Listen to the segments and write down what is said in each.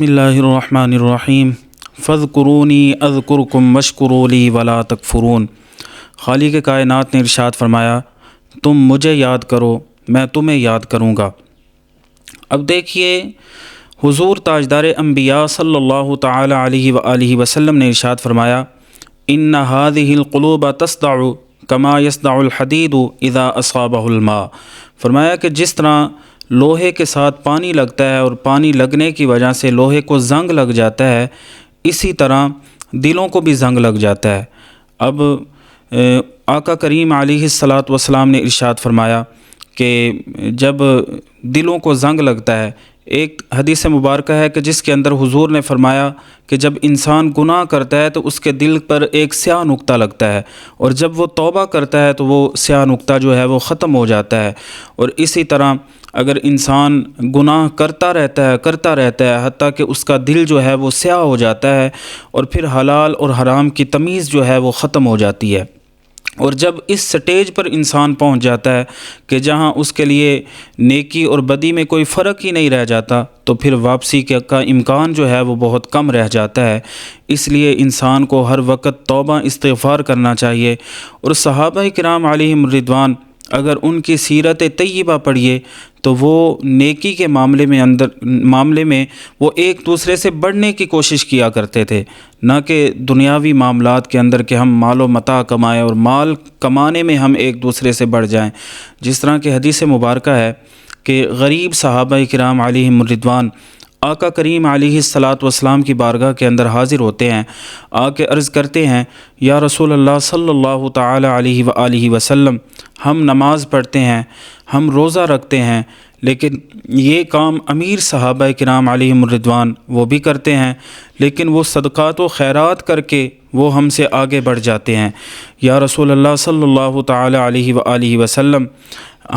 بسم اللہ الرحمن الرحیم فاذکرونی اذکرکم واشکروا لی ولا تکفرون۔ خالق کائنات نے ارشاد فرمایا تم مجھے یاد کرو میں تمہیں یاد کروں گا۔ اب دیکھیے حضور تاجدار انبیاء صلی اللہ تعالی علیہ وآلہ وسلم نے ارشاد فرمایا ان هذه القلوب تصدع کما یصدع الحدید اذا اصابہ الماء۔ فرمایا کہ جس طرح لوہے کے ساتھ پانی لگتا ہے اور پانی لگنے کی وجہ سے لوہے کو زنگ لگ جاتا ہے، اسی طرح دلوں کو بھی زنگ لگ جاتا ہے۔ اب آقا کریم علیہ الصلاۃ والسلام نے ارشاد فرمایا کہ جب دلوں کو زنگ لگتا ہے، ایک حدیث مبارکہ ہے کہ جس کے اندر حضور نے فرمایا کہ جب انسان گناہ کرتا ہے تو اس کے دل پر ایک سیاہ نقطہ لگتا ہے، اور جب وہ توبہ کرتا ہے تو وہ سیاہ نقطہ جو ہے وہ ختم ہو جاتا ہے۔ اور اسی طرح اگر انسان گناہ کرتا رہتا ہے حتیٰ کہ اس کا دل جو ہے وہ سیاہ ہو جاتا ہے، اور پھر حلال اور حرام کی تمیز جو ہے وہ ختم ہو جاتی ہے۔ اور جب اس سٹیج پر انسان پہنچ جاتا ہے کہ جہاں اس کے لیے نیکی اور بدی میں کوئی فرق ہی نہیں رہ جاتا، تو پھر واپسی کا امکان جو ہے وہ بہت کم رہ جاتا ہے۔ اس لیے انسان کو ہر وقت توبہ استغفار کرنا چاہیے۔ اور صحابہ کرام علیہم رضوان اگر ان کی سیرت طیبہ پڑھیے تو وہ نیکی کے معاملے میں وہ ایک دوسرے سے بڑھنے کی کوشش کیا کرتے تھے، نہ کہ دنیاوی معاملات کے اندر کہ ہم مال و متاع کمائیں اور مال کمانے میں ہم ایک دوسرے سے بڑھ جائیں۔ جس طرح کہ حدیث مبارکہ ہے کہ غریب صحابہ کرام علیہم رضوان آقا کریم علیہ الصلاۃ والسلام کی بارگاہ کے اندر حاضر ہوتے ہیں، آ کے عرض کرتے ہیں یا رسول اللہ صلی اللہ تعالی علیہ وآلہ وسلم، ہم نماز پڑھتے ہیں، ہم روزہ رکھتے ہیں، لیکن یہ کام امیر صحابہ کرام علیہم رضوان وہ بھی کرتے ہیں، لیکن وہ صدقات و خیرات کر کے وہ ہم سے آگے بڑھ جاتے ہیں۔ یا رسول اللہ صلی اللہ تعالی علیہ وآلہ وسلم،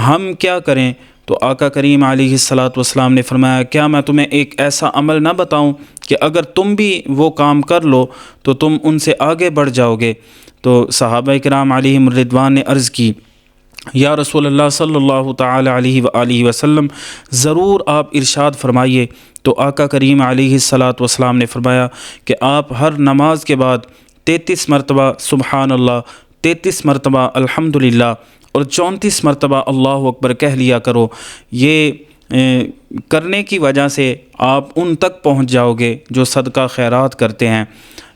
ہم کیا کریں؟ تو آقا کریم علیہ الصلاۃ والسلام نے فرمایا کیا میں تمہیں ایک ایسا عمل نہ بتاؤں کہ اگر تم بھی وہ کام کر لو تو تم ان سے آگے بڑھ جاؤ گے؟ تو صحابہ کرام علیہم رضوان نے عرض کی یا رسول اللہ صلی اللہ تعالی علیہ وآلہ وسلم، ضرور آپ ارشاد فرمائیے۔ تو آقا کریم علیہ الصلاۃ والسلام نے فرمایا کہ آپ ہر نماز کے بعد 33 مرتبہ سبحان اللہ، 33 مرتبہ الحمدللہ اور 34 مرتبہ اللہ اکبر کہہ لیا کرو۔ یہ کرنے کی وجہ سے آپ ان تک پہنچ جاؤ گے جو صدقہ خیرات کرتے ہیں۔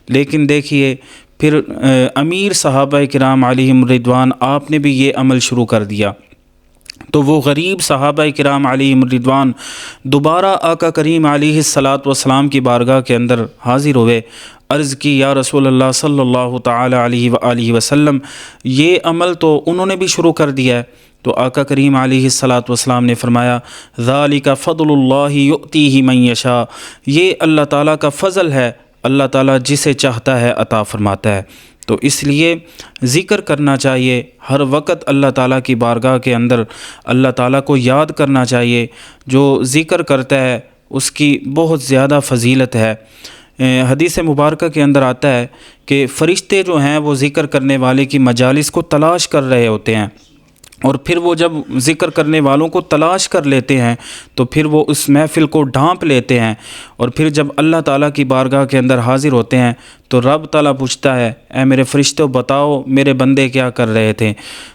لیکن دیکھیے پھر امیر صحابہ کرام علیہم رضوان آپ نے بھی یہ عمل شروع کر دیا، تو وہ غریب صحابہ کرام علیہم رضوان دوبارہ آقا کریم علیہ الصلاۃ والسلام کی بارگاہ کے اندر حاضر ہوئے، عرض کی یا رسول اللہ صلی اللہ تعالی علیہ وآلہ وسلم، یہ عمل تو انہوں نے بھی شروع کر دیا ہے۔ تو آقا کریم علیہ الصلاۃ والسلام نے فرمایا ذالک فضل اللہ یؤتیہ من یشاء، یہ اللہ تعالیٰ کا فضل ہے، اللہ تعالیٰ جسے چاہتا ہے عطا فرماتا ہے۔ تو اس لیے ذکر کرنا چاہیے ہر وقت، اللہ تعالیٰ کی بارگاہ کے اندر اللہ تعالیٰ کو یاد کرنا چاہیے۔ جو ذکر کرتا ہے اس کی بہت زیادہ فضیلت ہے۔ حدیث مبارکہ کے اندر آتا ہے کہ فرشتے جو ہیں وہ ذکر کرنے والے کی مجالس کو تلاش کر رہے ہوتے ہیں، اور پھر وہ جب ذکر کرنے والوں کو تلاش کر لیتے ہیں تو پھر وہ اس محفل کو ڈھانپ لیتے ہیں، اور پھر جب اللہ تعالیٰ کی بارگاہ کے اندر حاضر ہوتے ہیں تو رب تعالیٰ پوچھتا ہے اے میرے فرشتوں بتاؤ میرے بندے کیا کر رہے تھے؟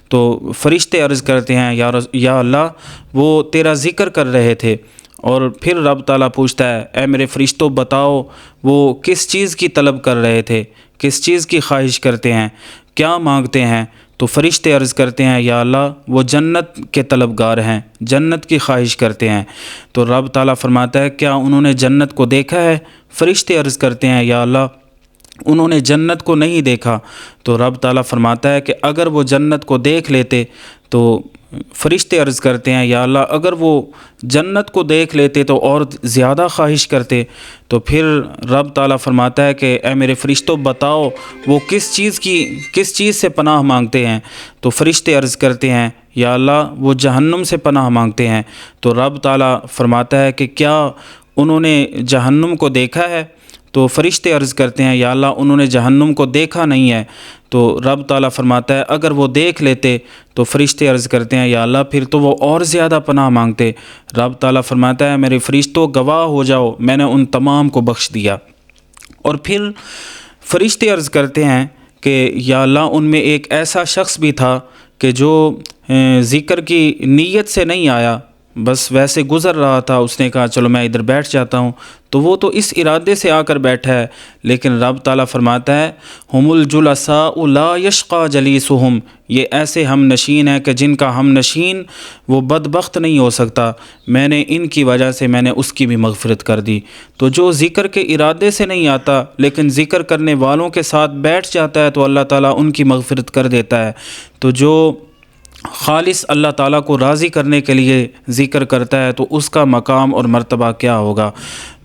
تو فرشتے عرض کرتے ہیں یا اللہ وہ تیرا ذکر کر رہے تھے۔ اور پھر رب تعالیٰ پوچھتا ہے اے میرے فرشتوں بتاؤ وہ کس چیز کی طلب کر رہے تھے، کس چیز کی خواہش کرتے ہیں، کیا مانگتے ہیں؟ تو فرشتے عرض کرتے ہیں یا اللہ وہ جنت کے طلبگار ہیں، جنت کی خواہش کرتے ہیں۔ تو رب تعالیٰ فرماتا ہے کیا انہوں نے جنت کو دیکھا ہے؟ فرشتے عرض کرتے ہیں یا اللہ انہوں نے جنت کو نہیں دیکھا۔ تو رب تعالیٰ فرماتا ہے کہ اگر وہ جنت کو دیکھ لیتے، تو فرشتے عرض کرتے ہیں یا اللہ اگر وہ جنت کو دیکھ لیتے تو اور زیادہ خواہش کرتے۔ تو پھر رب تعالیٰ فرماتا ہے کہ اے میرے فرشتوں بتاؤ وہ کس چیز سے پناہ مانگتے ہیں؟ تو فرشتے عرض کرتے ہیں یا اللہ وہ جہنم سے پناہ مانگتے ہیں۔ تو رب تعالیٰ فرماتا ہے کہ کیا انہوں نے جہنم کو دیکھا ہے؟ تو فرشتے عرض کرتے ہیں یا اللہ انہوں نے جہنم کو دیکھا نہیں ہے، تو رب تعالیٰ فرماتا ہے اگر وہ دیکھ لیتے، تو فرشتے عرض کرتے ہیں یا اللہ پھر تو وہ اور زیادہ پناہ مانگتے۔ رب تعالیٰ فرماتا ہے میرے فرشتوں گواہ ہو جاؤ، میں نے ان تمام کو بخش دیا۔ اور پھر فرشتے عرض کرتے ہیں کہ یا اللہ ان میں ایک ایسا شخص بھی تھا کہ جو ذکر کی نیت سے نہیں آیا، بس ویسے گزر رہا تھا، اس نے کہا چلو میں ادھر بیٹھ جاتا ہوں، تو وہ تو اس ارادے سے آ کر بیٹھا ہے، لیکن رب تعالیٰ فرماتا ہے ہم الجلساء لا یشقى جلیسہم، یہ ایسے ہم نشین ہیں کہ جن کا ہم نشین وہ بدبخت نہیں ہو سکتا، میں نے ان کی وجہ سے میں نے اس کی بھی مغفرت کر دی۔ تو جو ذکر کے ارادے سے نہیں آتا لیکن ذکر کرنے والوں کے ساتھ بیٹھ جاتا ہے تو اللہ تعالیٰ ان کی مغفرت کر دیتا ہے۔ تو جو خالص اللہ تعالیٰ کو راضی کرنے کے لیے ذکر کرتا ہے تو اس کا مقام اور مرتبہ کیا ہوگا۔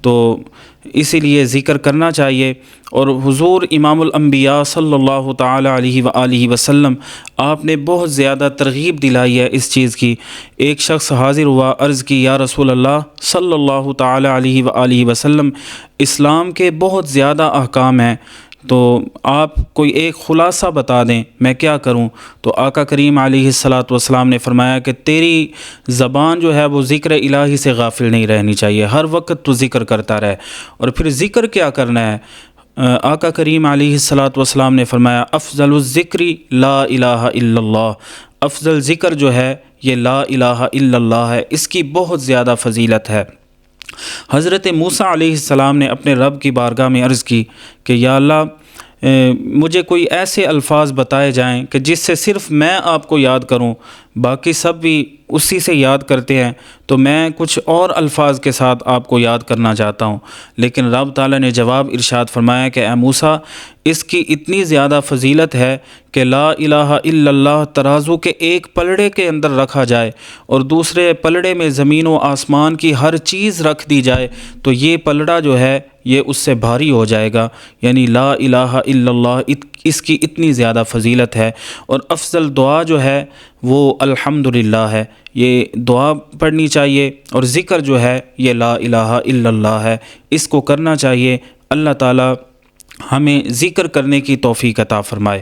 تو اسی لیے ذکر کرنا چاہیے۔ اور حضور امام الانبیاء صلی اللہ تعالیٰ علیہ وآلہ وسلم آپ نے بہت زیادہ ترغیب دلائی ہے اس چیز کی۔ ایک شخص حاضر ہوا، عرض کی یا رسول اللہ صلی اللہ تعالیٰ علیہ وآلہ وسلم، اسلام کے بہت زیادہ احکام ہیں، تو آپ کوئی ایک خلاصہ بتا دیں میں کیا کروں؟ تو آقا کریم علیہ الصلاۃ والسلام نے فرمایا کہ تیری زبان جو ہے وہ ذکر الہی سے غافل نہیں رہنی چاہیے، ہر وقت تو ذکر کرتا رہے۔ اور پھر ذکر کیا کرنا ہے؟ آقا کریم علیہ الصلاۃ والسلام نے فرمایا افضل الذکر لا الہ الا اللہ، افضل ذکر جو ہے یہ لا الہ الا اللہ ہے، اس کی بہت زیادہ فضیلت ہے۔ حضرت موسیٰ علیہ السلام نے اپنے رب کی بارگاہ میں عرض کی کہ یا اللہ مجھے کوئی ایسے الفاظ بتائے جائیں کہ جس سے صرف میں آپ کو یاد کروں، باقی سب بھی اسی سے یاد کرتے ہیں، تو میں کچھ اور الفاظ کے ساتھ آپ کو یاد کرنا چاہتا ہوں۔ لیکن رب تعالیٰ نے جواب ارشاد فرمایا کہ اے موسیٰ اس کی اتنی زیادہ فضیلت ہے کہ لا الہ الا اللہ ترازو کے ایک پلڑے کے اندر رکھا جائے اور دوسرے پلڑے میں زمین و آسمان کی ہر چیز رکھ دی جائے تو یہ پلڑا جو ہے یہ اس سے بھاری ہو جائے گا۔ یعنی لا الہ الا اللہ اس کی اتنی زیادہ فضیلت ہے۔ اور افضل دعا جو ہے وہ الحمدللہ ہے، یہ دعا پڑھنی چاہیے۔ اور ذکر جو ہے یہ لا الہ الا اللہ ہے، اس کو کرنا چاہیے۔ اللہ تعالی ہمیں ذکر کرنے کی توفیق عطا فرمائے۔